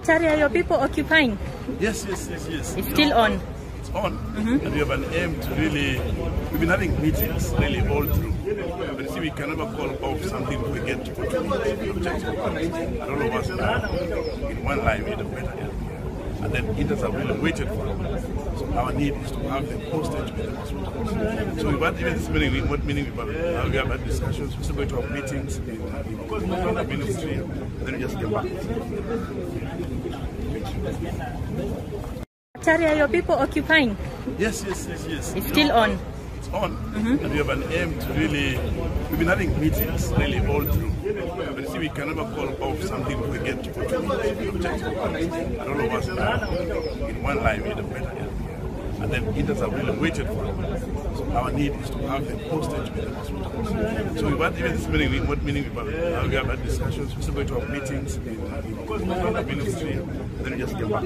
Are your people occupying? Yes. It's still on. It's on. And we have an aim to really, we've been having meetings really all through. But you see, we can never call off something if we get to the objective. And all of us are in one line, we need a better health. And then interns have really waited for them. So our need is to have them posted to the hospitals. So we've had even this meeting, what meeting we have had discussions, we're still going to have meetings in the ministry, and then we just get back. Are your people occupying? Yes. It's still on. It's on. And we have an aim to really, we've been having meetings really all through. But you see, we can never call off something if we get to the objective. And all of us are in one line, we need a better health. And then interns have really waited for them. So our need is to have them posted to the hospitals. So we've had even this meeting, what meeting we have had discussions, we're still going to have meetings in the ministry, and then we just get back.